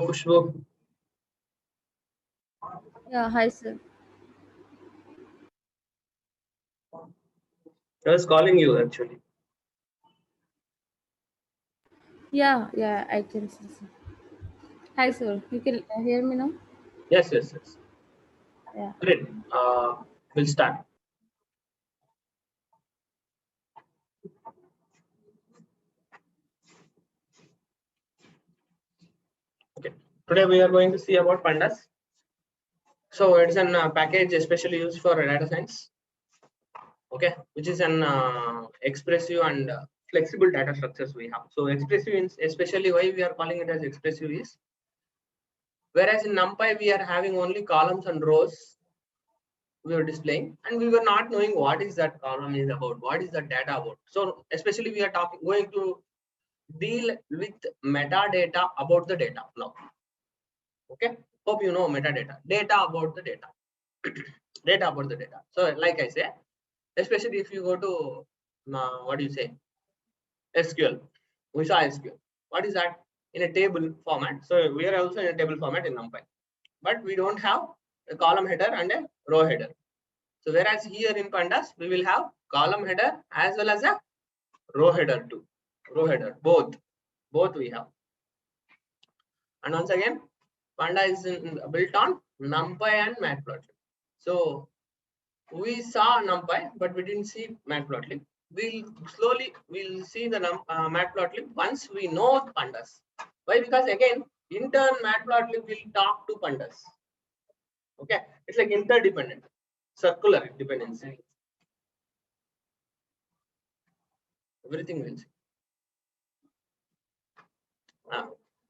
Khushbu. Yeah, hi sir. I was calling you actually. Yeah, I can see, sir. Hi sir, you can hear me now? Yes. Yeah. Great. We'll start. Okay. Today we are going to see about pandas. So it's an package especially used for data science. Okay, which is an expressive and flexible data structures we have. So expressive is especially why we are calling it as expressive is, whereas in NumPy we are having only columns and rows we were displaying, and we were not knowing what is that column is about, what is the data about. So especially we are going to deal with metadata about the data now. Okay, hope you know metadata, data about the data. Data about the data. So like I say, especially if you go to what do you say, SQL, we saw SQL. What is that? In a table format. So we are also in a table format in NumPy, but we don't have a column header and a row header. So whereas here in pandas we will have column header as well as a row header too. Row header, both we have. And once again, panda is built on NumPy and Matplotlib. So we saw NumPy, but we didn't see Matplotlib. We'll see the Matplotlib once we know pandas. Why? Because again, in turn Matplotlib will talk to pandas. Okay, it's like interdependent, circular dependency. Everything will see.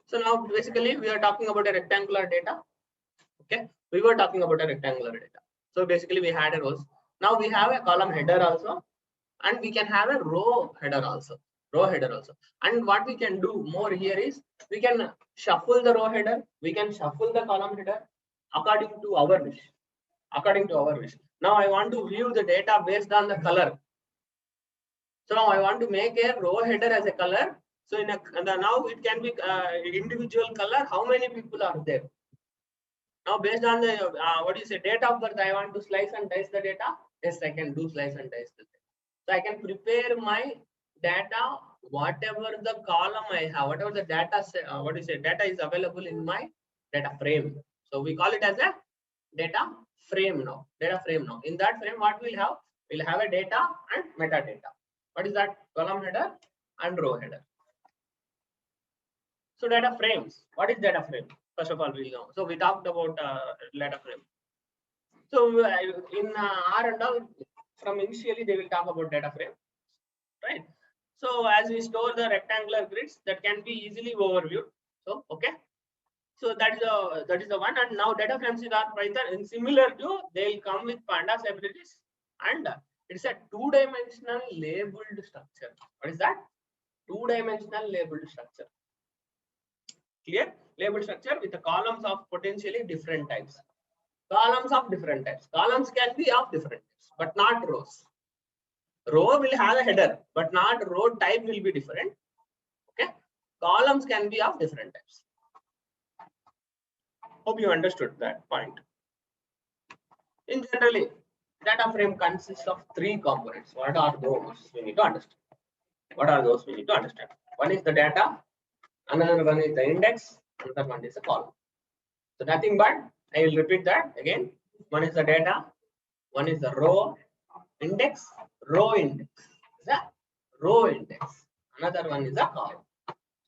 So now basically we are talking about a rectangular data. Okay, we were talking about a rectangular data. So basically we had a rows. Now we have a column header also, and we can have a row header also. And what we can do more here is we can shuffle the row header, we can shuffle the column header according to our wish. Now I want to view the data based on the color. So now I want to make a row header as a color. So now it can be individual color. How many people are there? Now based on the what do you say, date of birth, I want to slice and dice the data. Yes, I can do slice and dice the data. So I can prepare my data, whatever the column I have, whatever the data what do you say, data is available in my data frame. So we call it as a data frame now. In that frame, what we'll have? We'll have a data and metadata. What is that? Column header and row header. So data frames. What is data frame? First of all, we'll know. So we talked about data frame. So in R and all, from initially they will talk about data frame, right? So as we store the rectangular grids, that can be easily overviewed. So okay. So that is the one. And now data frames in R Python, and similar to, they'll come with pandas abilities, and it's a two-dimensional labeled structure. What is that? Two-dimensional labeled structure. Clear? Labeled structure with the columns of potentially different types. Columns of different types. Columns can be of different types, but not rows. Row will have a header, but not row type will be different. Okay. Columns can be of different types. Hope you understood that point. In generally, data frame consists of three components. What are those? We need to understand. What are those? We need to understand. One is the data, another one is the index, another one is a column. So nothing but, I will repeat that again. One is the data, one is the row index, row index. The row index. Another one is a column.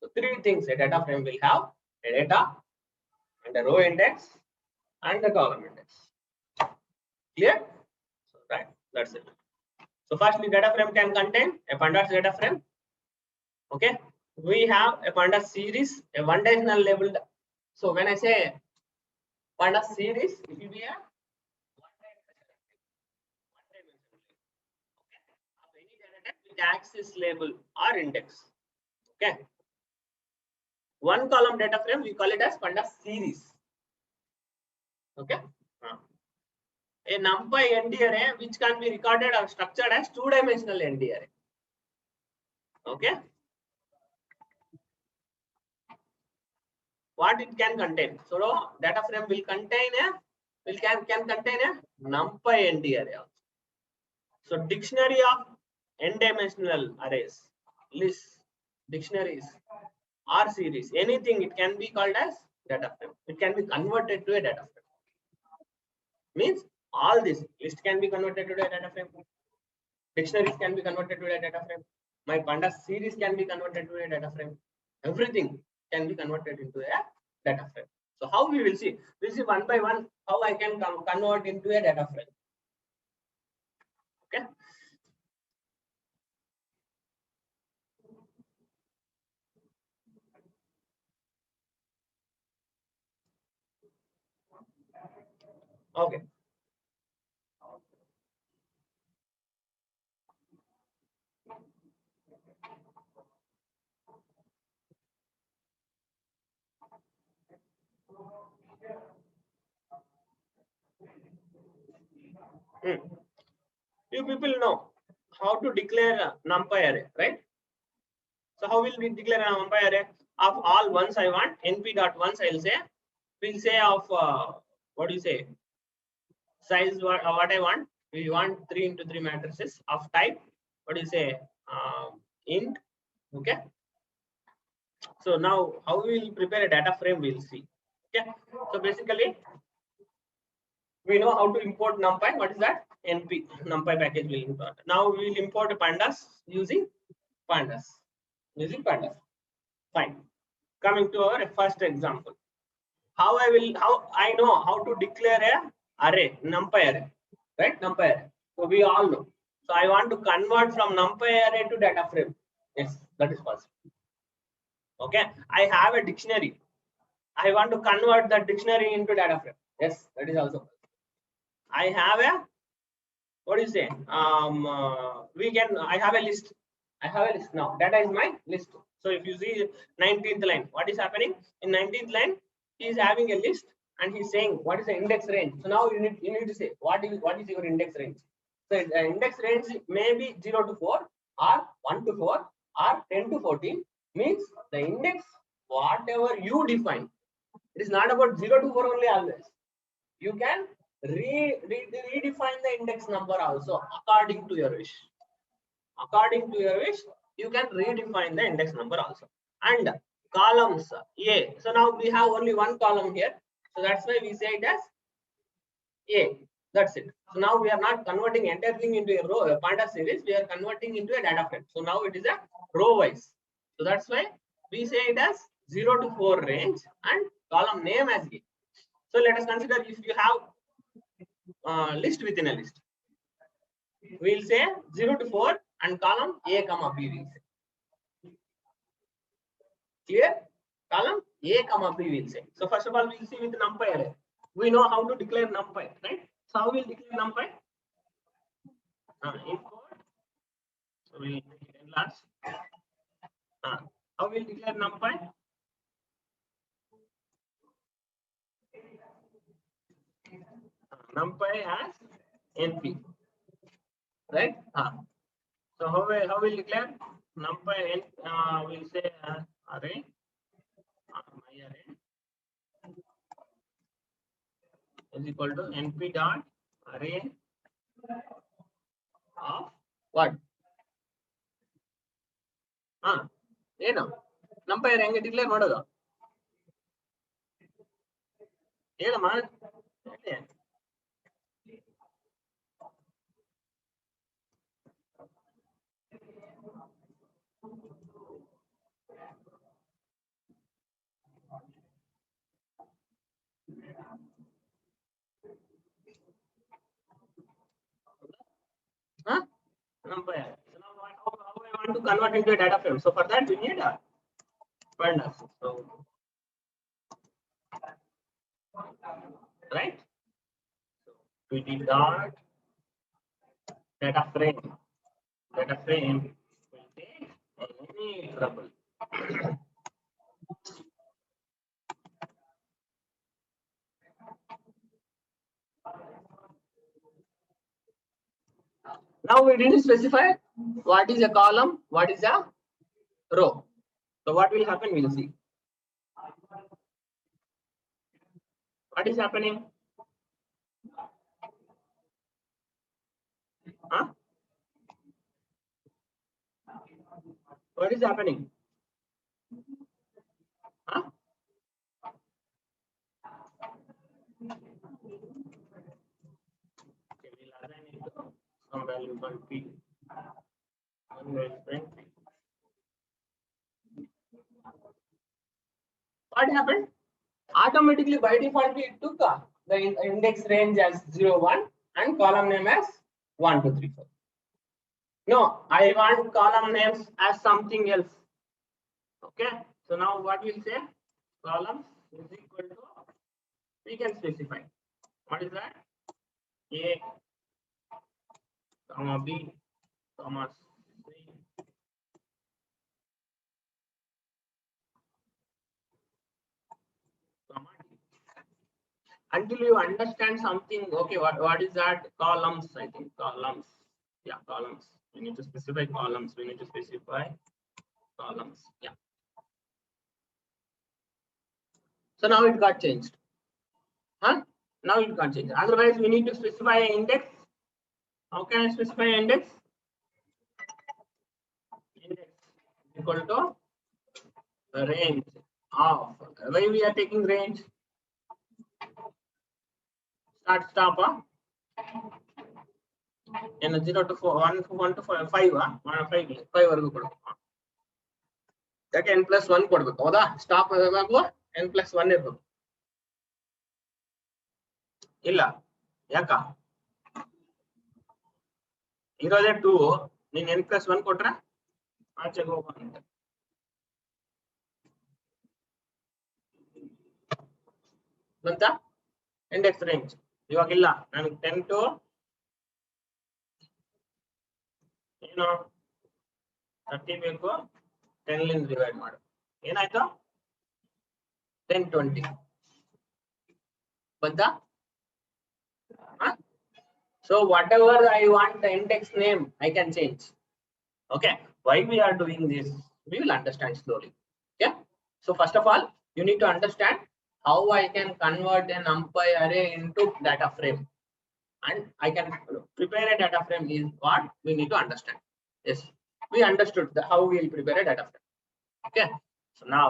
So three things a data frame will have: a data and a row index and the column index. Clear? So right, that's it. So firstly, data frame can contain a pandas data frame. Okay, we have a pandas series, a one-dimensional labeled. So when I say pandas series, it will be a with axis label or index. Okay, one column data frame we call it as pandas series. Okay, a NumPy ND array which can be recorded or structured as two-dimensional ND array. Okay, what it can contain. So data frame will contain can contain a NumPy ND array also. So dictionary of n-dimensional arrays, lists, dictionaries, R series, anything, it can be called as data frame. It can be converted to a data frame. Means all this list can be converted to a data frame. Dictionaries can be converted to a data frame. My pandas series can be converted to a data frame. Everything can be converted into a data frame. So how we will see? We'll see one by one how I can convert into a data frame. Okay. Okay. You people know how to declare a NumPy array, right? So how will we declare a NumPy array? Of all ones I want, np.ones I'll say, we'll say of what do you say? Size what I want. We want 3 into 3 matrices of type. What do you say? Int. Okay. So now how we will prepare a data frame, we'll see. Okay. So basically, we know how to import NumPy. What is that? NP NumPy package will import. Now we will import pandas using pandas. Fine. Coming to our first example. How I know how to declare a array, NumPy array, right? NumPy array. So we all know. So I want to convert from NumPy array to data frame. Yes, that is possible. Okay. I have a dictionary. I want to convert the dictionary into data frame. Yes, that is also possible. I have a, what do you say? I have a list. I have a list now. Data is my list. So if you see 19th line, what is happening? In 19th line, he is having a list and he's saying what is the index range. So now you need to say what is your index range. So the index range may be 0 to 4 or 1 to 4 or 10 to 14, means the index whatever you define. It is not about 0 to 4 only always. You can redefine the index number also according to your wish. According to your wish, you can redefine the index number also. And columns A. So now we have only one column here. So that's why we say it as A. That's it. So now we are not converting entire thing into a row, a panda series. We are converting into a data frame. So now it is a row wise. So that's why we say it as 0 to 4 range and column name as A. So let us consider if you have list within a list. We'll say 0 to 4 and column A comma B will say. Clear? Column A comma B will say. So first of all, we'll see with NumPy array. We know how to declare NumPy, right? So how we'll declare NumPy? Import. So we'll enlarge. How we'll declare NumPy? NumPy as NP, right? So how we'll declare NumPy? We'll say array. My array is equal to np dot array of what? ಏನು NumPy array ಹೆಂಗೆ declare ಮಾಡೋದು ಹೇಳಮ್ಮ. NumPy. So now how I want to convert into a data frame. So for that we need a pandas. So right. So we dot data frame. Data frame will take any trouble. Now we didn't specify what is a column, what is a row. So what will happen, we'll see. What is happening? Huh? What is happening? Huh? Okay, we'll assign it to some value called p. What happened? Automatically by default it took the index range as 0, 1 and column name as 1, 2, 3, 4. No, I want column names as something else. Okay, so now what we'll say? Columns is equal to, we can specify. What is that? A, comma B, comma C. Comma D. Until you understand something, okay, what is that? Columns, I think, columns. Yeah, columns. We need to specify columns. We need to specify columns. Yeah. So now it got changed. Huh? Now it got changed. Otherwise, we need to specify an index. How can I specify an index? Index is equal to the range of. Why we are taking range? Start, stop. In 0 to 4, 1 to 5, 5 ವರೆಗೂ ಕೊಡು. ಯಾಕೆ n+1 ಕೊಡ್ಬೇಕು ಹೌದಾ? Stop n+1 ಇರಬೇಕು. ಇಲ್ಲ ಯಾಕ ಇರೋದೇ 2, ನೀನ್ n+1 ಕೊಟ್ರೆ ಆಚೆಗೆ ಹೋಗುವಂತೆ. ಬಂತ ಇಂಡೆಕ್ಸ್ ರೇಂಜ್ ಇವಾಗಿಲ್ಲ. ನನಗೆ 10 to ಏನು 30 ಬೇಕು. 10 ಲಿಂದ ಡಿವೈಡ್ ಮಾಡು. ಏನಾಯ್ತು? 10, 20 ಬಂತಾ? So whatever I want the index name, I can change. Okay, why we are doing this? We will understand slowly. Yeah. So first of all, you need to understand how I can convert an NumPy array into data frame, and I can prepare a data frame is what we need to understand. Yes, we understood how we will prepare a data frame. Okay, so now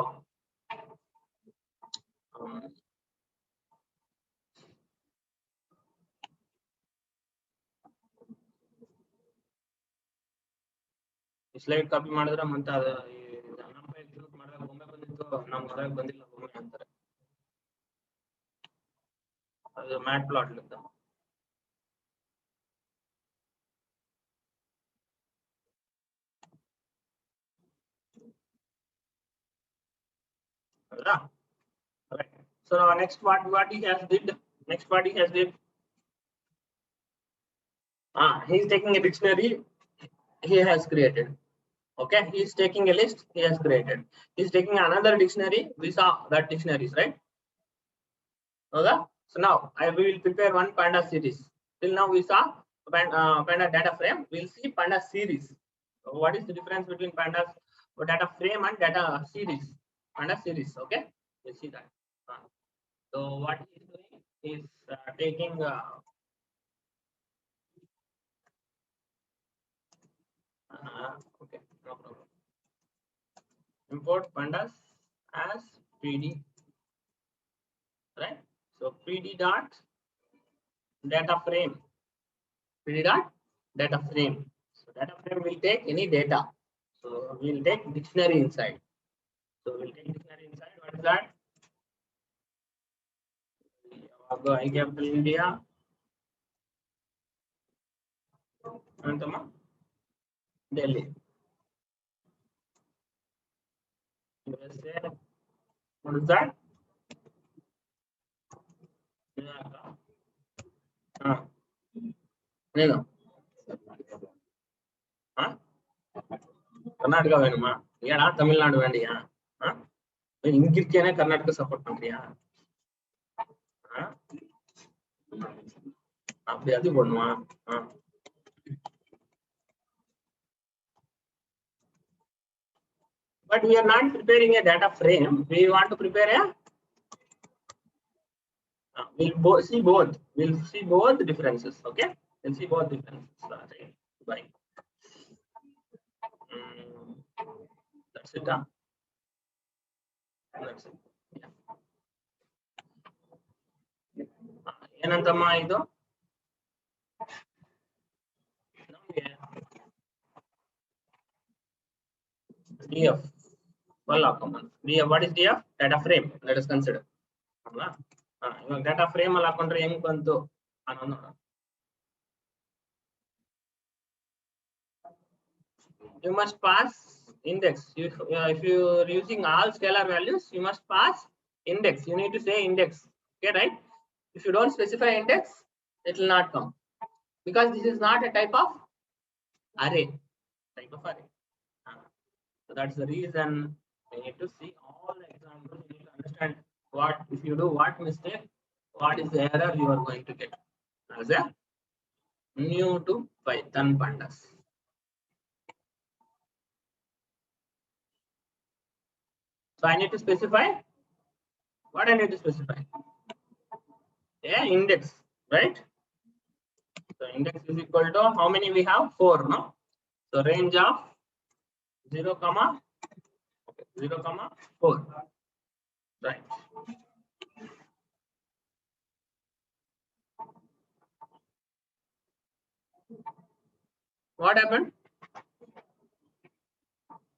slide copy ಮಾಡಿದ್ರೆ ಮತ್ತೆ ಅದು NumPy execute ಮಾಡಿದಾಗ ಒಮ್ಮೆ ಬಂದಿತ್ತು, ನಮ್ಮ ಹೊರಗೆ ಬಂದಿಲ್ಲ ಒಮ್ಮೆ ಅಂತಾರೆ. ಅದು ಮ್ಯಾಟ್ ಪ್ಲಾಟ್ ಲಿಂದ. Right. So now next what he has did. Next what he has did. He is taking a dictionary he has created. Okay, he is taking a list he has created. He is taking another dictionary. We saw that dictionaries, right? Okay. So now I will prepare one Panda series. Till now we saw Panda data frame. We'll see Panda series. So what is the difference between Pandas data frame and data series? Panda series. Okay, we'll see that. So what he is doing is taking okay, no problem. Import pandas as pd, right? So pd dot data frame, pd dot data frame. So data frame will take any data. So we'll take dictionary inside. So we'll take dictionary inside. What is that? I capital India. Antama Delhi. USA. What is that? ಏನು கர்நாடகா வேணுமா? ஏடா Tamil Nadu வேண்டியா? இங்கிருக்கேனே Karnataka support பண்றியா? அப்படி அது பண்ணுமா? But we are not preparing a data frame. We want to prepare a We'll see both. We'll see both differences. Okay, we'll see both differences. Right. Bye. That's it. That's it. Yeah. ಏನಂತಮ್ಮ ಇದು DF. DF. What is DF? Data frame. Let us consider. ಇವಾಗ data frame ಅಲ್ಲಿ ಹಾಕೊಂಡ್ರೆ ಹೆಂಗ್ ಬಂತು ಅನ್ನೋದು ನೋಡೋಣ. You must pass index. If you are using all scalar values, you must pass index. You need to say index. Okay, right? If you don't specify index, it will not come because this is not a type of array. So that's the reason we need to see all the examples. You need to understand what if you do what mistake, what is the error you are going to get as a new to Python pandas. So I need to specify what I need to specify. Yeah, index, right? So index is equal to how many we have? 4, no? So range of 0, 4. Right. What happened?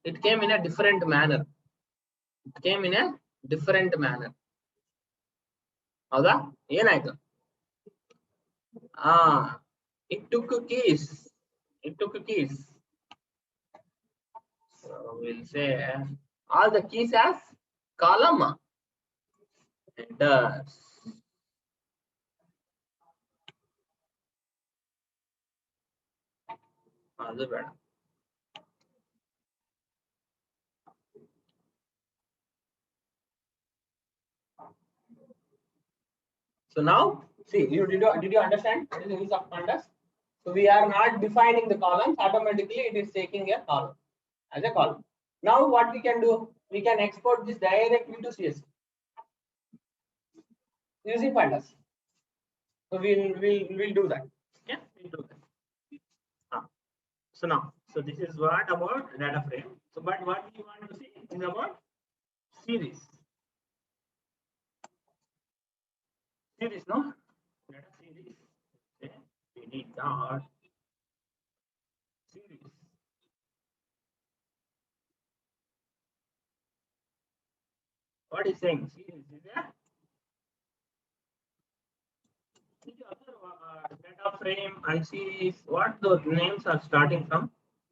It came in a different manner. ಹೌದಾ ಏನಾಯ್ತು? it took keys. So we'll say all the keys as column headers. ಅದು ಬೇಡ. So now, see, did you understand what is the use of pandas? So we are not defining the columns. Automatically, it is taking a column as a column. Now, what we can do? We can export this directly to CSV using pandas. So we'll do that. Okay, we'll do that. So now, so this is what about data frame. So, but what we want to see is about series. Series, no? Data series. Okay. We need dot series. What is saying? Series is there? Data frame and series. What those names are starting from?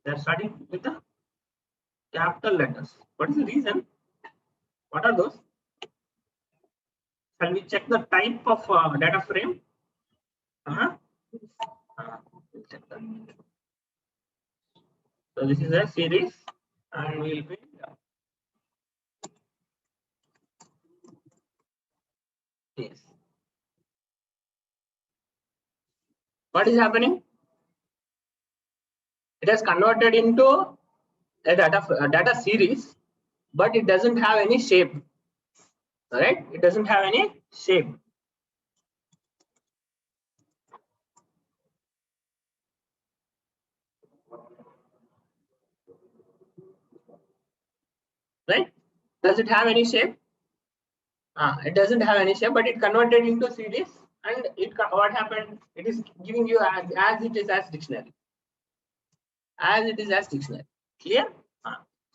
They are starting with the capital letters. What is the reason? What are those? Shall we check the type of data frame? We'll check that. So this is a series, and we'll be yes. What is happening? It has converted into a data series, but it doesn't have any shape. All right, it doesn't have any shape. Right? Does it have any shape? It doesn't have any shape, but it converted into series, and what happened? It is giving you as it is as dictionary. As it is as dictionary. Clear?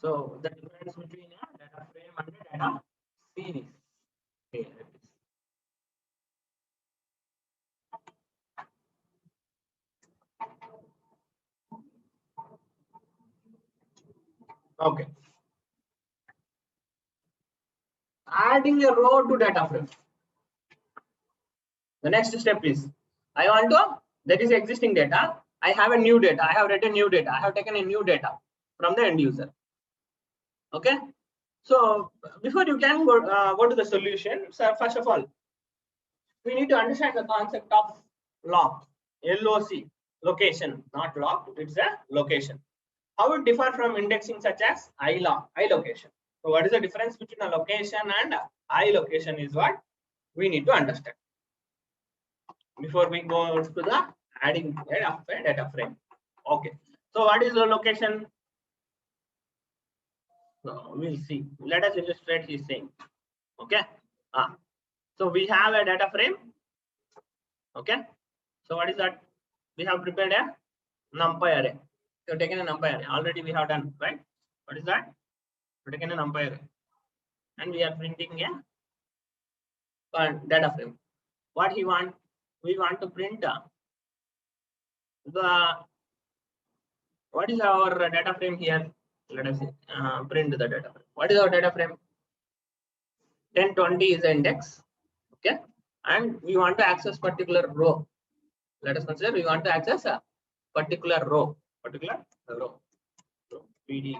So the difference between a data frame and a data series. Here it is. Okay. Adding a row to data frame. The next step is I want to, that is existing data. I have a new data. I have written new data. I have taken a new data from the end user. Okay. So before you can go to the solution, so first of all, we need to understand the concept of lock. LOC, location, not lock. It's a location. How it differ from indexing such as iLocation. So what is the difference between a location and iLocation is what we need to understand. before we go to the adding of a data frame. Okay. So what is the location? So we'll see. Let us illustrate his saying. Okay. So we have a data frame. Okay. So what is that? We have prepared a NumPy array. So taken a NumPy array. Already we have done, right? What is that? We've taken a NumPy array, and we are printing a data frame. What we want to print what is our data frame here? Let us print the data frame. What is our data frame? 1020 is the index. Okay, and we want to access particular row. Let us consider we want to access a particular row. So P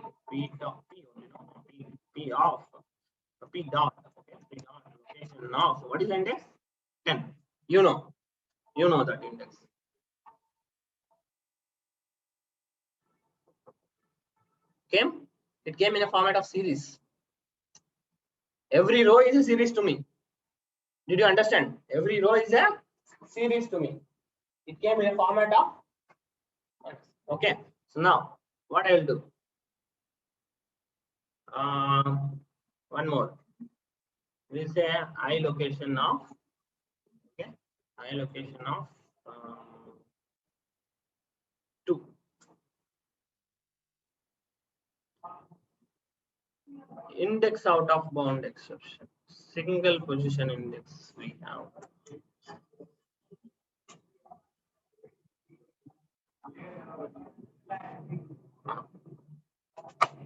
dot P of P dot. Okay, P dot location now. So what is the index? 10. You know that index. It came in a format of series. Every row is a series to me. Did you understand? Every row is a series to me. It came in a format of. Okay. So now what I will do? One more. We say I location of. Okay. I location of 2. Index out of bound exception. Single position index we have.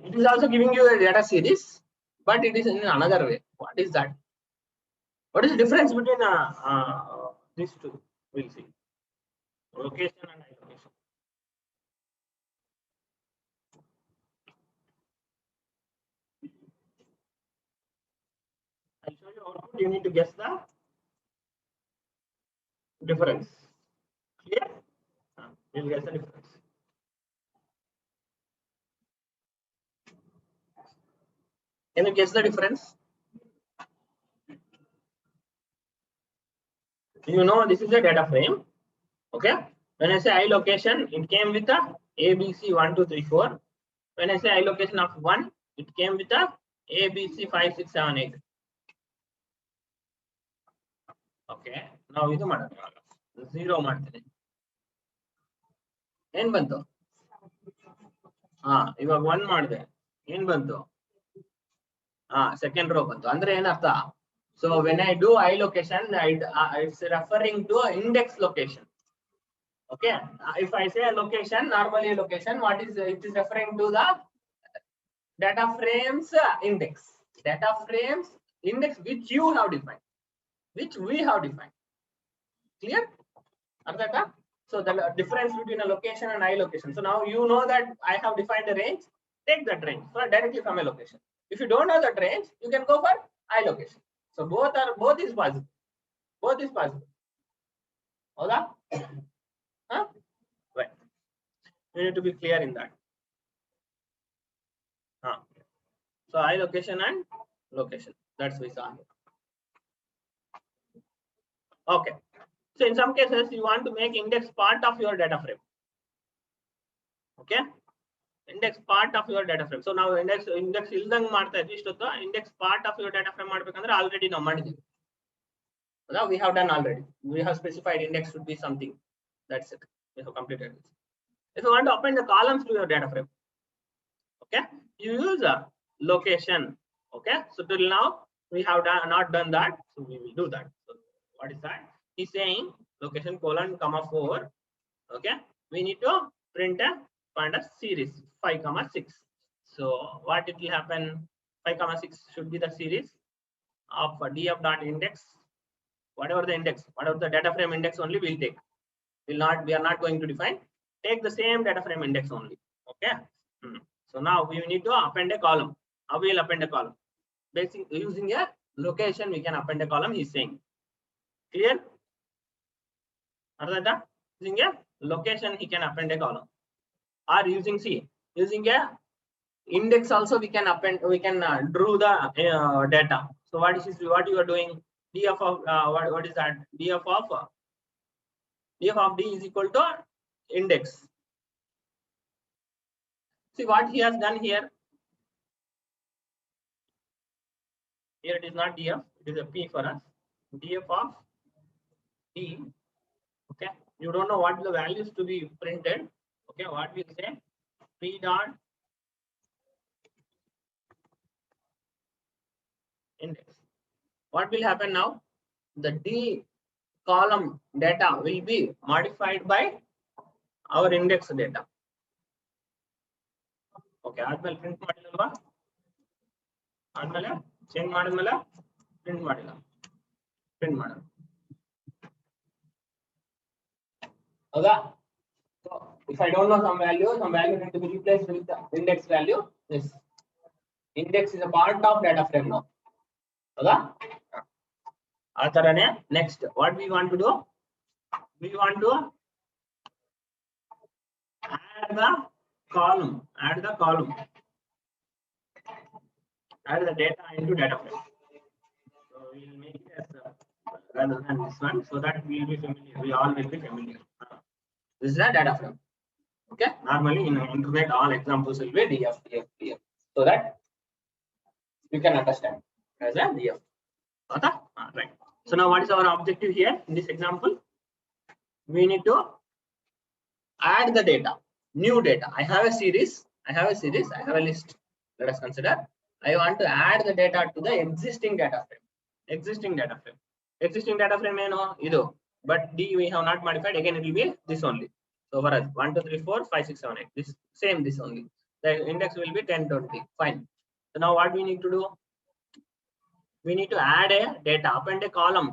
It is also giving you a data series, but it is in another way. What is that? What is the difference between these two? We'll see. Location and iLocation. I'll show you output. You need to guess the difference. Clear? You'll guess the difference. Can you guess the difference? You know this is a data frame. Okay. When I say iLocation, it came with a ABC 1, 2, 3, 4. When I say iLocation of 1, it came with a ABC 5, 6, 7, 8. Okay. Now ಇದು ಮಾಡೋಣ 0 ಮಾಡ್ತೀನಿ ಏನು ಬಂತು ಇವಾಗ 1 ಮಾಡಿದೆ ಏನು ಬಂತು second row ಬಂತು ಅಂದ್ರೆ ಏನರ್ಥ so when I do iLocation it's referring to index location. Okay, if I say a location, normally location, what is it is referring to the data frames index which you have defined, which we have defined. Clear? Arthata? So the difference between a location and iLocation. So now you know that I have defined a range. Take that range directly from a location. If you don't know that range, you can go for iLocation. So both is possible. Hola? Right. You need to be clear in that. So iLocation and location. That's we saw here. Okay. So in some cases you want to make index part of your data frame. Okay. Index part of your data frame. So now index illdang ಮಾಡ್ತಾ ಇದ್ವಿ ಇಷ್ಟೊತ್ತು index part of your data frame ಮಾಡಬೇಕಂದ್ರೆ already ನಾವು ಮಾಡಿದ್ದೀವಿ. Now we have done already. We have specified index should be something. That's it. We have completed this. If you want to append the columns to your data frame, okay, you use a location. Okay, so till now we have not done that, so we will do that. So what is that? He's saying location colon comma 4. Okay, we need to print a find a series 5 comma 6. So what it will happen? 5 comma 6 should be the series of df dot index. Whatever the index, whatever the data frame index only we'll take. We are not going to define. Take the same data frame index only. Okay. So now we need to append a column. How we will append a column? Basically using a location we can append a column. He's saying. Clear? Arthata? Using a location he can append a column. Or using using a index also we can append. We can draw the data. So what you are doing? Df of what is that? Df of df of d is equal to index. See what he has done here. Here it is not df, it is a p for us. Df of d. Okay, you don't know what the values to be printed. Okay, what we say, p dot index. What will happen now? The d column data will be modified by our index data. Okay, ಆದ್ಮೇಲೆ print ಮಾಡಿಲ್ವಾ? ಆದ್ಮೇಲೆ change ಮಾಡಿದ್ಮೇಲೆ print ಮಾಡಿಲ್ಲ. Print ಮಾಡೋಣ. ಹೌದಾ? So if I don't know some value need to be replaced with the index value. This index is a part of data frame now. ಹೌದಾ? ಆ ತರನೇ next what we want to do? We want to add the column, add the data into data frame. So we will make it as rather than this one, so that we will be familiar. We all will be familiar. This is a data frame. Okay. Normally in internet, all examples will be df, so that you can understand as a df. Okay. Right. So now, what is our objective here in this example? We need to add the data, new data. I have a series, I have a list. Let us consider. I want to add the data to the existing data frame. Existing data frame, you know, ido. But d we have not modified. Again, it will be this only. So for us, 1, 2, 3, 4, 5, 6, 7, 8. This same, this only. The index will be 10, 20. Fine. So now what we need to do? We need to add a data, append a column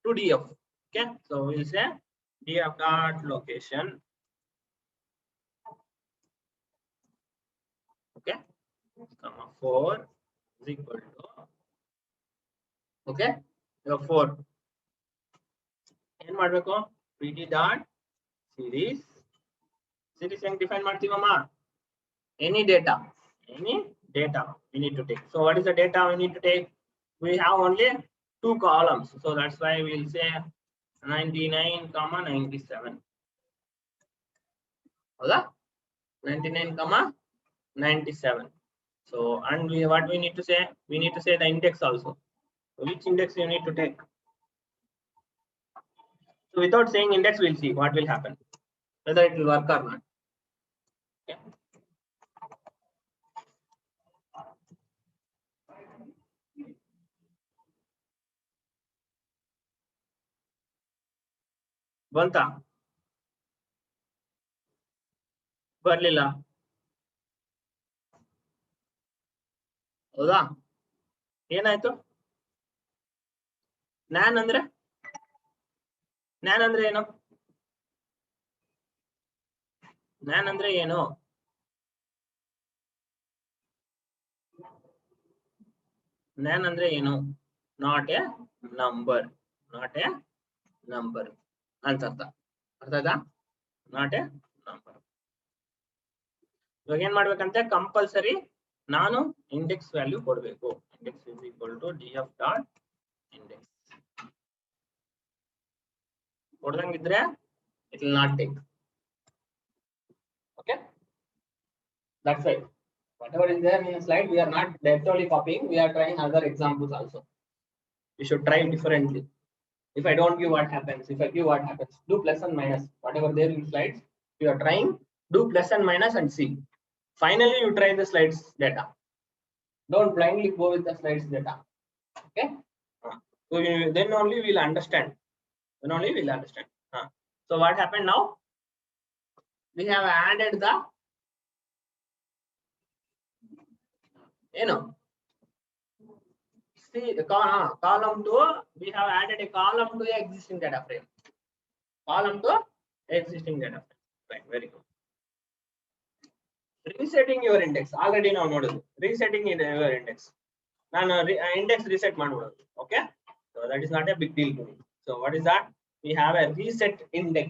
to df. Okay. So we'll say df dot location. Okay. Comma 4 is equal to. Okay. So 4. ಏನು ಮಾಡಬೇಕು? pt dot series ಹೆಂಗ್ define ಮಾಡ್ತೀವಮ್ಮ? Any data we need to take. So what is the data we need to take? We have only 2 columns, so that's why we'll say 99, 97. Hoda? 99, 97. So and what we need to say? We need to say the index also. So which index you need to take? So without saying index, we'll see what will happen, whether it will work or not. Okay. ಬಂತಾ? ಬರ್ಲಿಲ್ಲ? ಹೌದಾ? ಏನಾಯ್ತು? nan ಅಂದ್ರೆ ಏನು? nan ಅಂದ್ರೆ ಏನು? nan ಅಂದ್ರೆ ಏನು? Not a number ಅಂತ ಅರ್ಥ. ಅರ್ಥ ಆಯ್ತಾ? Not a number. ಇವಾಗ ಏನ್ ಮಾಡ್ಬೇಕಂತೆ? ಕಂಪಲ್ಸರಿ ನಾನು ಇಂಡೆಕ್ಸ್ ವ್ಯಾಲ್ಯೂ ಕೊಡಬೇಕು. Index is equal to df dot index. ಕೊಡದಂಗಿದ್ರೆ it will not take. Okay, that's it. Whatever is there in the slide, we are not directly copying, we are trying other examples also. We should try differently. If I don't give, what happens? If I give, what happens? Do plus and minus. Whatever there in slides, you are trying, do plus and minus and see. Finally, you try the slides data. Don't blindly go with the slides data. Okay. So then only we'll understand. So what happened now? We have added the, see the column to, we have added a column to the existing data frame. Right, very good. Resetting your index. Already now notice. Resetting your index. Now index reset manual. Okay. So that is not a big deal to me. So what is that? We have a reset index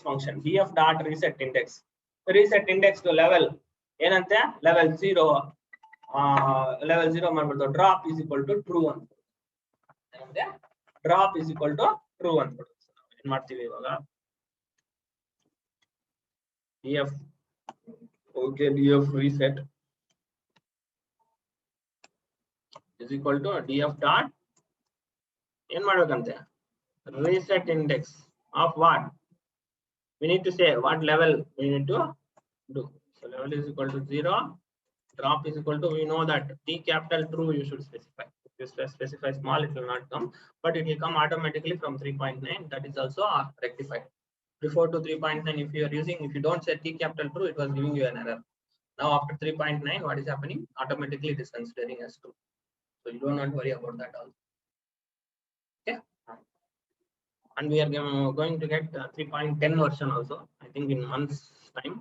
function. df dot reset index. Reset index to level. ಏನಂತೆ? level 0 ಮಾಡ್ಬಿಟ್ಟು drop is equal to true ಅಂತ. ಏನಂತೆ? drop is equal to true ಅಂತ. ಏನ್ ಮಾಡ್ತೀವಿ ಇವಾಗ df okay df reset is equal to df dot ಏನ್ ಮಾಡ್ಬೇಕಂತೆ reset index of what we need to say what level we need to do. So level is equal to 0, drop is equal to, we know that t capital true you should specify. If you specify small it will not come, but it will come automatically from 3.9. That is also rectified. Before to 3.9 if you are using, if you don't say t capital true, it was giving you an error. Now after 3.9 what is happening, automatically it is considering as true, so you do not worry about that also. Okay, and we are going to get 3.10 version also, I think in months time.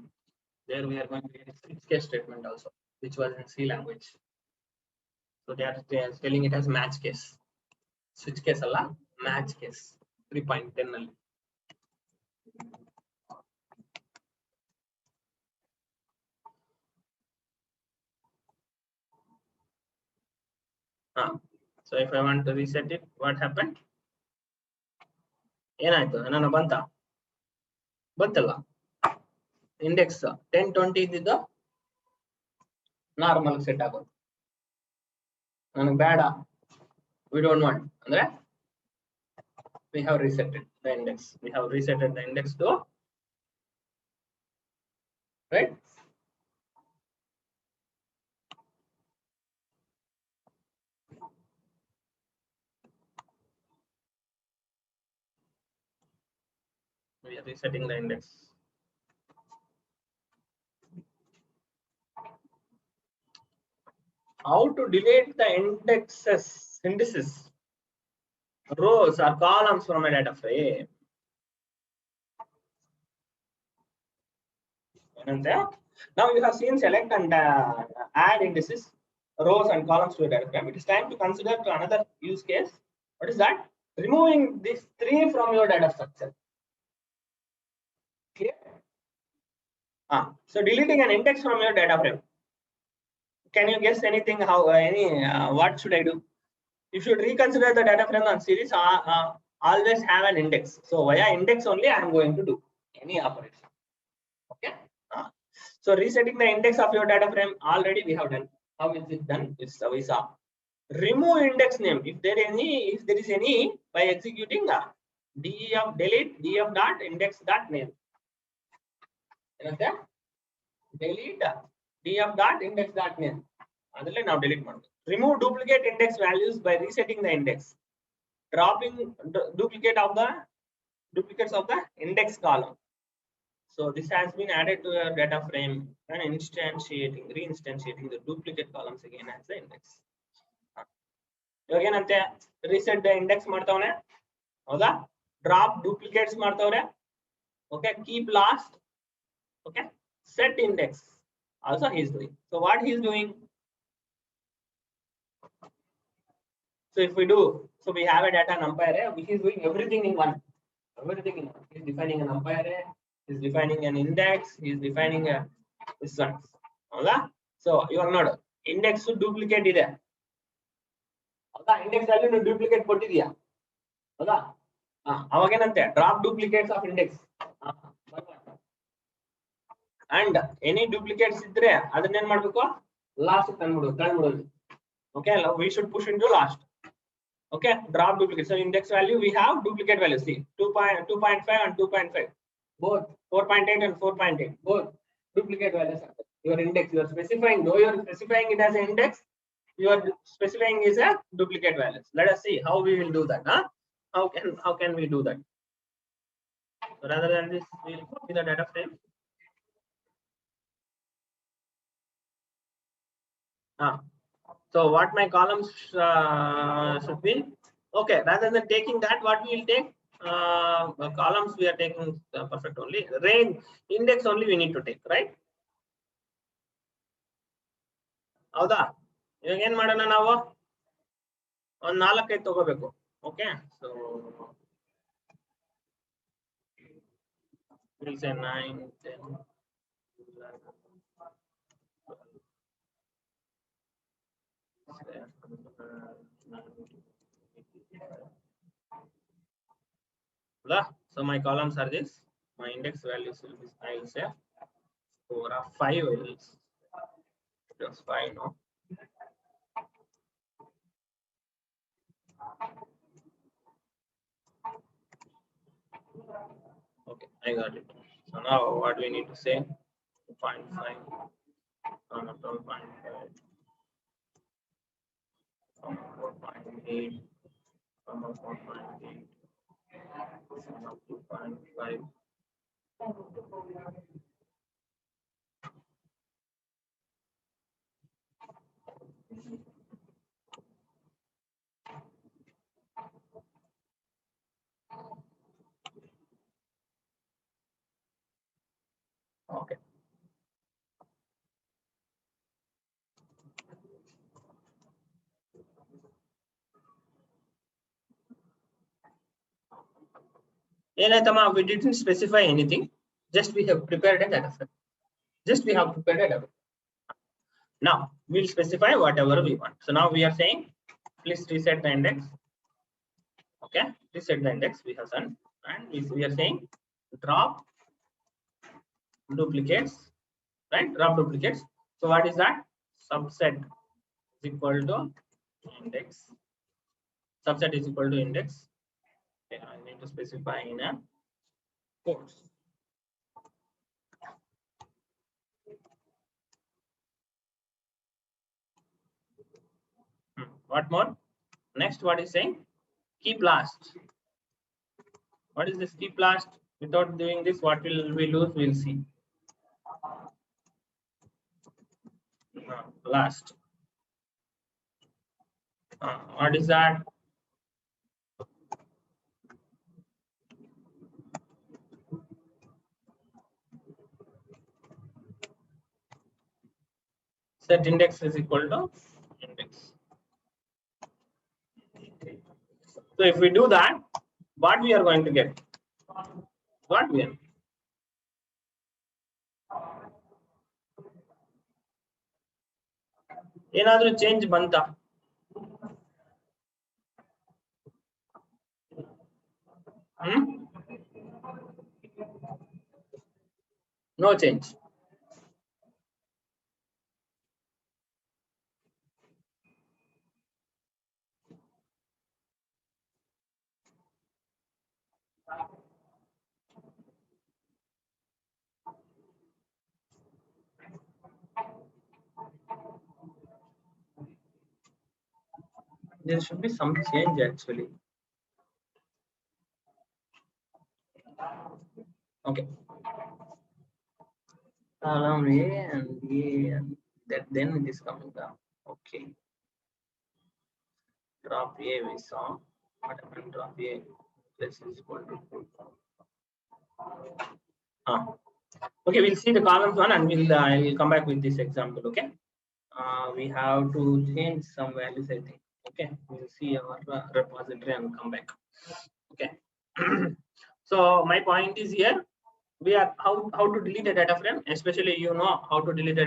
There we are going to get a switch case statement also, which was in C language. So they are telling it as match case. Switch case alla, match case 3.10 alli. So if I want to reset it, what happened? ಏನಾಯ್ತು ನನ್ನ ಬಂತಲ್ಲ index 1020 ಇದ್ದಿದ್ದು normal set ಆಗೋದು. ನನಗೆ ಬೇಡ, we don't want ಅಂದ್ರೆ we have resetted the index. We have resetted the index to right. We are resetting the index. How to delete the indices, rows or columns from a data frame? Now you have seen select and add indices, rows and columns to a data frame. It is time to consider to another use case. What is that? Removing these three from your data structure. Clear? So deleting an index from your data frame. Can you guess anything? How what should I do? You should reconsider the data frame on series. Always have an index. So via index only I am going to do any operation. Okay. So resetting the index of your data frame already we have done. How is it done? It's we saw. Remove index name if there is any by executing def delete def dot index dot name. Delete df dot index dot name. ಅದಲ್ಲೇ ನಾವು delete ಮಾಡಬೇಕು. Remove duplicate index values by resetting the index. Dropping duplicates of the index column. So this has been added to your data frame and reinstantiating the duplicate columns again as the index. ಇವಾಗ ಏನಂತೆ reset the index ಮಾಡ್ತಾವನೆ ಹೌದಾ, drop duplicates ಮಾಡ್ತಾವ್ರೆ, okay, keep last, okay, set index also he is doing. So what he is doing? So if we do, so we have a data numpy array which is doing everything in one. He is defining a numpy array, he is defining an index, he is defining a this one. ಹೌದಾ? So ಇವಾಗ ನೋಡು index duplicate ಇದೆ ಹೌದಾ, index value duplicate ಕೊಟ್ಟಿದೀಯಾ ಹೌದಾ, ಅವಾಗ ಏನಂತೆ drop duplicates of index and any duplicates ಇದ್ರೆ ಅದನ್ನ ಏನು ಮಾಡಬೇಕು, last ತಂದ್ಬಿಡೋದು. Okay, we should push into last. Okay, drop duplicate. So index value we have duplicate value. See 2.5 and 2.5 both 4.8 and 4.8 both duplicate values. Your index you are specifying, though you are specifying it as an index, you are specifying is a duplicate values. Let us see how we will do that. How can we do that? So rather than this, we will copy the data frame. So what my columns should be, okay, rather than taking that, what we will take, columns we are taking perfect only, range index only we need to take, right? ಹೌದಾ, ಇವಾಗ ಏನ್ ಮಾಡೋಣ, ನಾವು ಒಂದು 4-5 ತಗೋಬೇಕು. Okay, so we'll say 9, 10, 11, 12. So my columns are this. My index values will be, I will say 4 or 5. I will just 5 no. Okay, I got it. So now what we need to say? 0.5, 12.5, 4.8, 4.8, 2.5. Okay. We didn't specify anything. Just we have prepared a data frame. Just we have prepared a data frame. Now we'll specify whatever we want. So now we are saying, please reset the index. Okay, reset the index. We have done, and we are saying drop duplicates, right? Drop duplicates. So what is that? Subset is equal to index. Subset is equal to index. Okay, I need to specify in a quotes. What more? Next, what is saying? Keep last. What is this keep last? Without doing this, what will we lose? We'll see. Last. What is that? Set index is equal to index. So if we do that, what we are going to get? What we are? ಏನಾದರೂ change ಬಂತಾ? No change. There should be some change actually. Okay. Column A and A, and that then it is coming down. Okay. Drop A we saw. What happened? Drop A plus is equal to. Okay, we'll see the columns one, and I will come back with this example. Okay. We have to change some values, I think. Okay, we'll see our repository and come back. Okay. So my point is here, we are how to delete a data frame, especially you know how to delete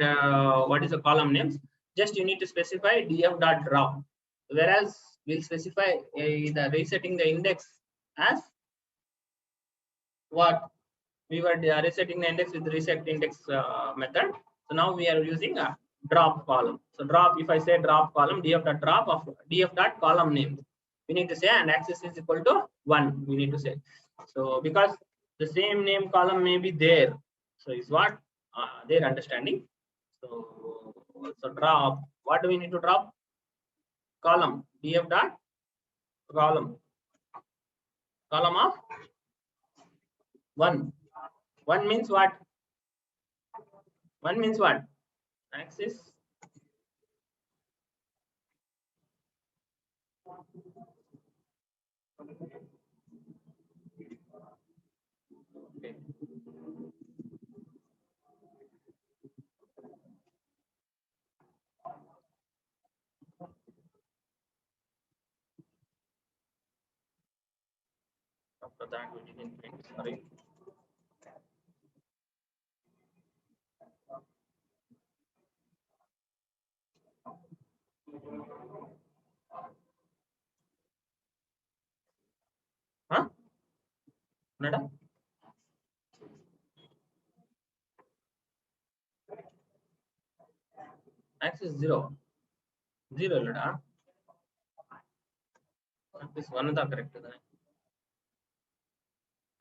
what is the column names. Just you need to specify df.drop, whereas we'll specify the resetting the index as what we were resetting the index with the reset index method. So now we are using a drop column. So drop, if I say drop column, df.drop of df.column name, we need to say, and access is equal to 1, we need to say. So because the same name column may be there, so is what their understanding. So drop, what do we need to drop? Column, df.column, column of 1. 1 means what? 1 means what? Axis. Okay. After that, we didn't print. Sorry. Huh? Nada? Axis 0. 0 illada? Axis 1 da correct தானே?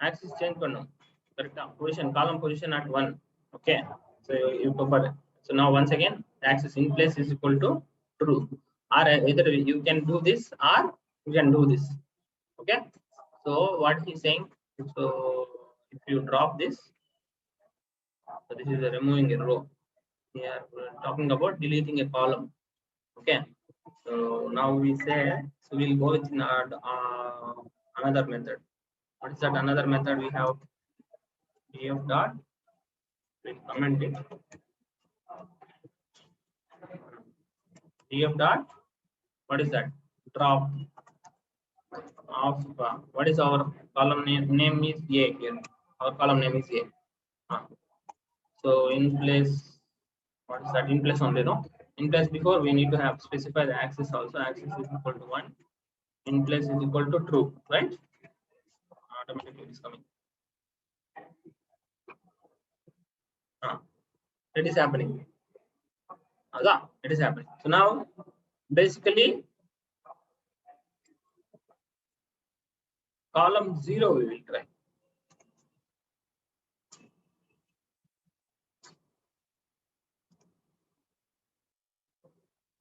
Axis change பண்ணும். Correct. Position, column position at 1. Okay. So you prefer it. So now once again, axis in place is equal to true. Or either you can do this or you can do this. Okay. So what he's saying, so if you drop this, so this is removing a row. We are talking about deleting a column. Okay. So now we say, so we'll go with another method. What is that another method we have? Df dot, we'll comment it. Df dot, what is that? Drop of what is our column name is A here. Our column name is A. So in place, what is that? In place only, no? In place before we need to have specify the axis also. Axis is equal to 1. In place is equal to true, right? Automatically it is coming. It is happening. It is happening. So now basically column 0 we will try.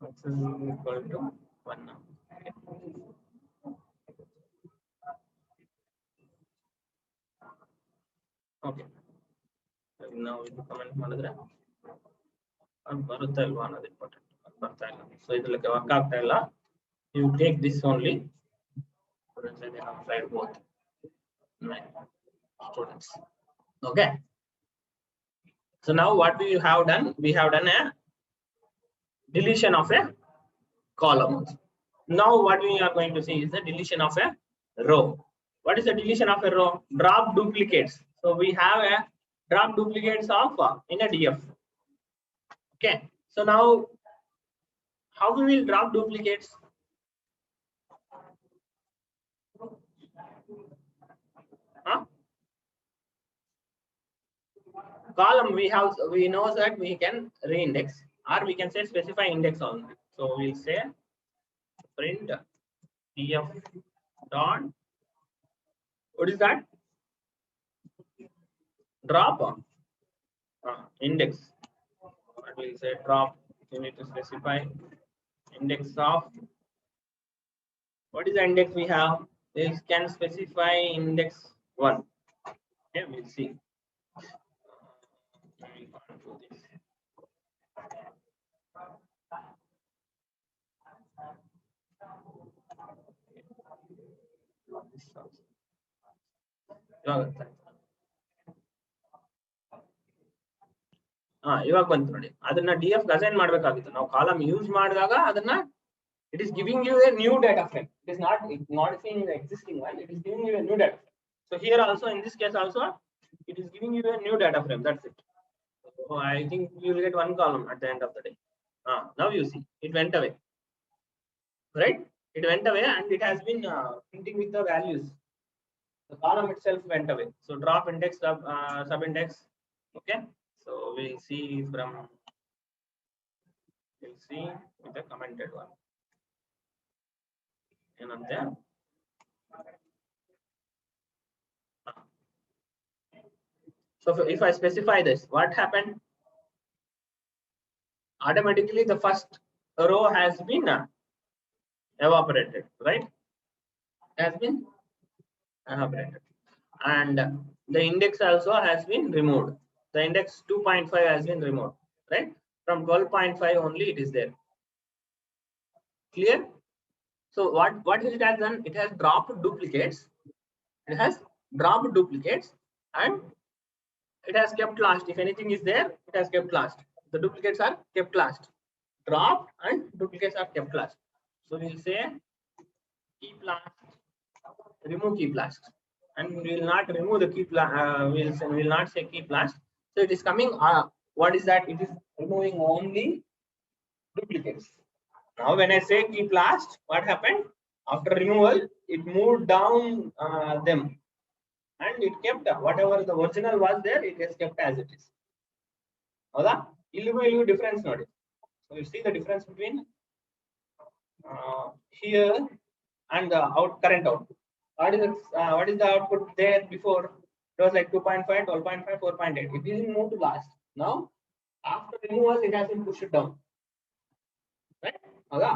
X is equal to 1 now. Okay. Now we comment ಮಾಡಿದ್ರೆ ಅದು ಬರುತ್ತಾ ಇಲ್ವಾ ಅನ್ನೋದು important. ಬರ್ತಾ ಇಲ್ಲ. So ಇದಕ್ಕೆ work ಆಗ್ತಾ ಇಲ್ಲ. You take this only. They have tried both. Students. Okay. So now what we have done? We have done a deletion of a column. Now what we are going to see is the deletion of a row. What is the deletion of a row? Drop duplicates. So we have a drop duplicates of in a DF. Okay. So now how we will drop duplicates? Column we know that we can reindex, or we can say specify index only. So we'll say print df dot, what is that? Drop index. What we'll say drop, you need to specify index of, what is the index we have? We can specify index 1. Okay, we'll see. ಇವಾಗ ಬಂತು ನೋಡಿ. ಅದನ್ನ DF assign ಮಾಡಬೇಕಾಗಿತ್ತು. ನಾವು column use ಮಾಡಿದಾಗ ಅದನ್ನ it is giving you a new data frame. It is not modifying the existing one. It is giving you a new data frame. So here also, in this case also, it is giving you a new data frame. That's it. So I think you will get one column at the end of the day. Now you see it went away, right? It went away and it has been printing with the values. The column itself went away. So drop index, sub index. Okay. So we'll see with the commented one. ಏನಂತೆ? So if I specify this, what happened? Automatically the first row has been evaporated, right? Has been evaporated, and the index also has been removed. The index 2.5 has been removed, right? From 12.5 only it is there. Clear? So what it has done? It has dropped duplicates. It has dropped duplicates and it has kept last. If anything is there, it has kept last. The duplicates are kept last. Dropped and duplicates are kept last. So we'll say keep last, remove keep last, and we will not remove the keep last. We will not say keep last. So it is coming. What is that? It is removing only duplicates. Now when I say keep last, what happened? After removal, it moved down them. and it kept whatever the original was there, it is kept as it is. ಹೌದಾ? ಇಲ್ಲಿಗೂ difference ನೋಡಿ. So you see the difference between here and the current output. What is the output there before? It was like 2.5, 12.5, 4.8. It didn't move to last. Now after removal, it has been pushed down. Right? ಹೌದಾ?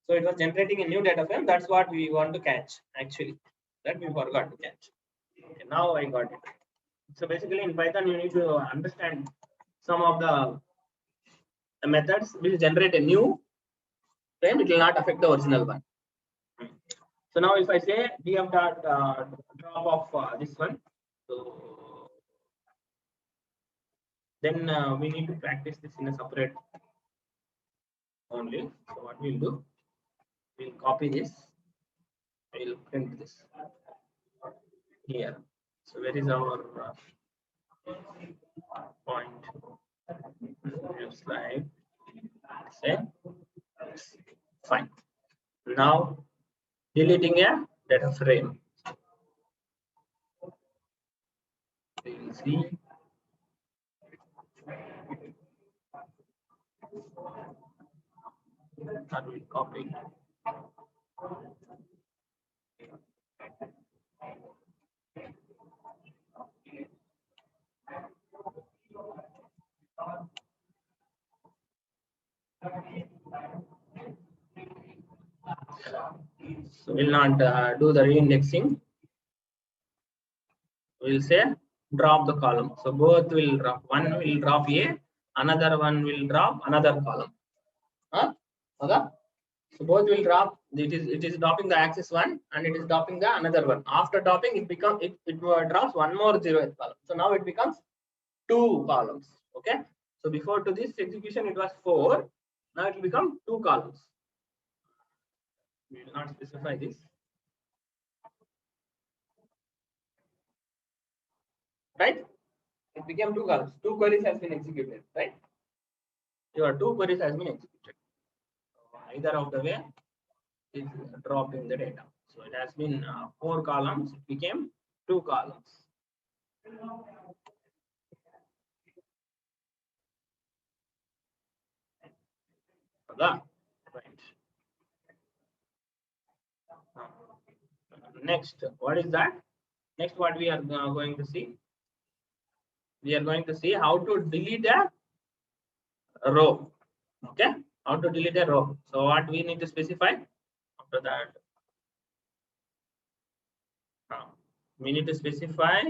So it was generating a new data frame. That's what we want to catch actually. That we forgot to catch. Okay, now I got it. So basically in Python you need to understand some of the methods which generate a new frame. It will not affect the original one. So now if I say df dot drop of this one, so then we need to practice this in a separate only. So what we'll do, we'll copy this, we'll print this here. So where is our point? Slide. Say fine. Now deleting a data frame. We will see. That will copy. So we'll not do the reindexing. We'll say drop the column. So both will drop. One will drop A, another one will drop another column. Huh? Okay? So both will drop. It is dropping the axis one and it is dropping the another one. After dropping, it drops one more 0th column. So now it becomes 2 columns. Okay. So before to this execution it was 4. Now it will become 2 columns. We will not specify this. Right? It became 2 columns. 2 queries has been executed. Right? Your 2 queries has been executed. Either of the way is dropping the data. So it has been 4 columns. It became 2 columns. Right. Next, what is that? Next, what we are going to see? We are going to see how to delete a row. Okay, how to delete a row. So what we need to specify after that? We need to specify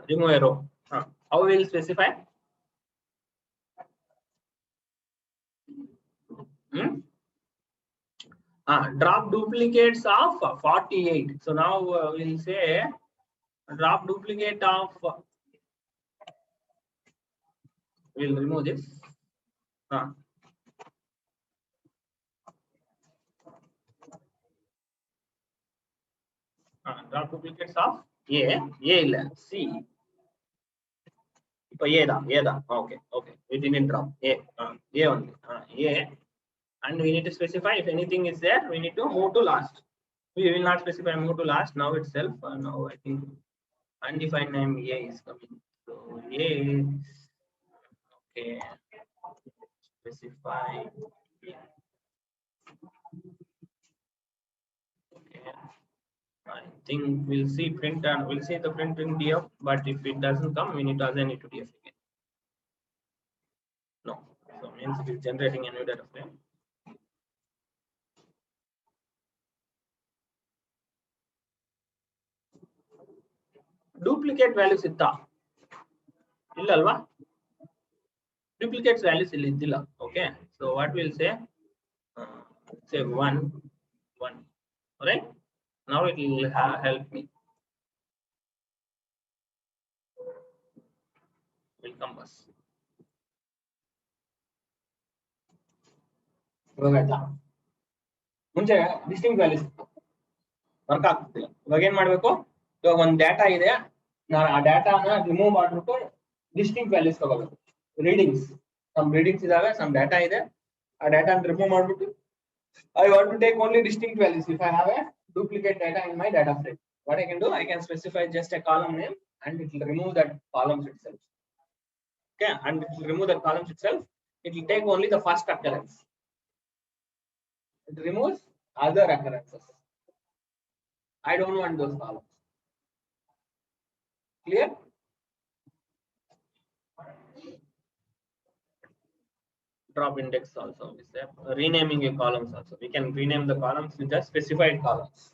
remove a row. How we will specify? Drop duplicates of 48. So now we'll say drop duplicate of. We'll remove this. Drop duplicates of A இல்ல C. இப்போ A தான். Okay. We didn't drop A only. A. And we need to specify if anything is there, we need to move to last. We will not specify move to last now itself. Now I think undefined name A is coming. So A is okay. Specify A. Okay. I think we'll see print and we'll see the print in df, but if it doesn't come, we need to assign it to df again. No, so means it is generating a new data frame. Duplicate values itta illa alva, duplicates values illidilla. Okay, so what we'll say, say 1 1. All right, now it will help me. Welcome bus. ಇವಾಗ ಮುಂಚೆ distinct values work ಆಗ್ತಿಲ್ಲ. ಇವಾಗ ಏನ್ ಮಾಡ್ಬೇಕು? ಇವಾಗ ಒಂದು data ಇದೆ, ನಾನು ಆ ಡಾಟಾನ ರಿಮೂವ್ ಮಾಡ್ಬಿಟ್ಟು ಡಿಸ್ಟಿಂಕ್ಟ್ ವ್ಯಾಲ್ಯೂಸ್ ತಗೋಬೇಕು. ರೀಡಿಂಗ್ಸ್, ಸಮ್ ರೀಡಿಂಗ್ಸ್ ಇದಾವೆ, ಸಮ್ ಡಾಟಾ ಇದೆ, ಆ ಡಾಟಾನ ರಿಮೂವ್ ಮಾಡ್ಬಿಟ್ಟು I want to take only distinct values. If I have a duplicate data in my data frame, what I can do, I can specify just a column name and it will remove that columns itself. Okay, and it will remove the columns itself. It will take only the first occurrence. It removes other occurrences. I don't want those columns. Clear? Drop index also is there. Renaming your columns also. We can rename the columns with the specified columns.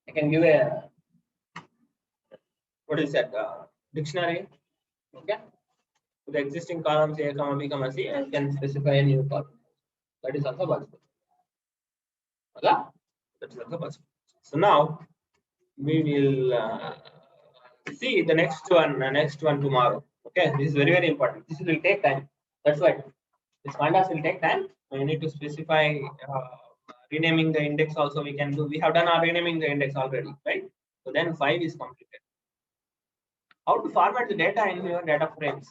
I can give a, what is that, dictionary. Okay. To the existing columns A, B, C, I can specify a new column. That is also possible. Okay? That is also possible. So now we will see the next one tomorrow. Okay, this is very, very important. This will take time. That's why this pandas will take time. We need to specify renaming the index also. We can do. We have done our renaming the index already, right? So then 5 is completed. How to format the data in your data frames?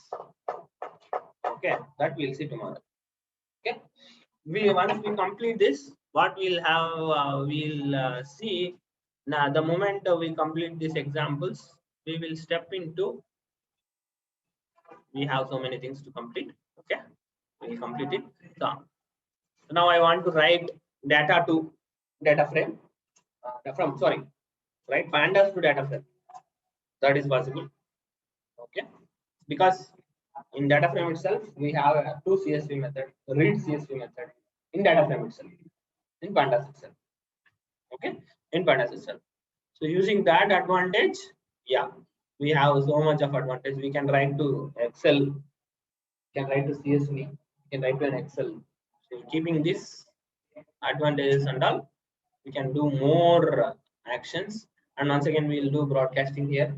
Okay, that we'll see tomorrow. Okay, once we complete this, what we'll have, we'll see. Now, the moment we complete these examples, we will step into. We have so many things to complete. Okay, we'll complete it. So now I want to write data to data frame. Write pandas to data frame. That is possible. Okay, because in data frame itself we have two CSV method, read CSV method in data frame itself, in pandas itself. Okay, in pandas itself. So using that advantage, yeah, we have so much of advantage. We can write to Excel, can write to CSV, can write to an Excel. So keeping this advantages and all, we can do more actions. And once again, we will do broadcasting here.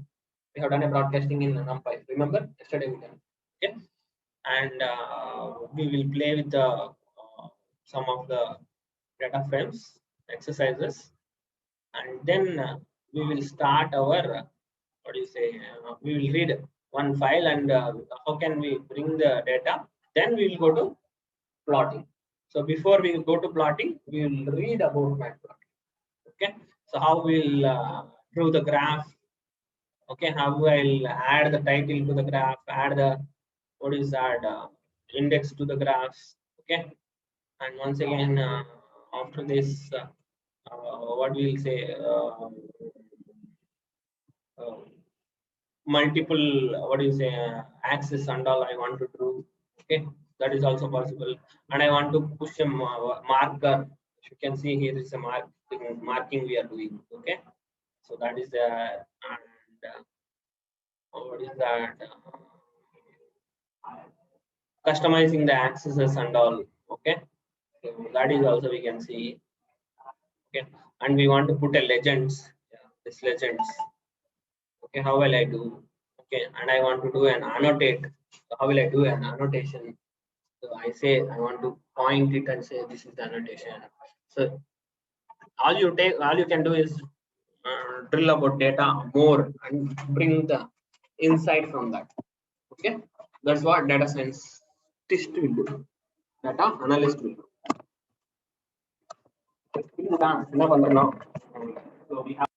We have done a broadcasting in NumPy. Remember, yesterday we done. Okay, and we will play with the some of the data frames exercises, and then we will start our what do you say? We will read one file and how can we bring the data? Then we will go to plotting. So before we go to plotting, we will read about matplotlib. Okay, so how we'll draw the graph. Okay, how I'll add the title to the graph, add the what is that index to the graphs. Okay, and once again after this, what we'll say. Multiple what do you say axis and all I want to do. Okay, that is also possible. And I want to push a marker. You can see here is a marking we are doing. Okay, so that is the and what is that customizing the axes and all. Okay, so that is also we can see. Okay, and we want to put a legends. Yeah, this legends. Okay, how will I do? Okay, and I want to do an annotate. So how will I do an annotation? So I say I want to point it and say this is the annotation. So all you can do is drill about data more and bring the insight from that. Okay, that's what data scientist will do. Data analyst will do. So we have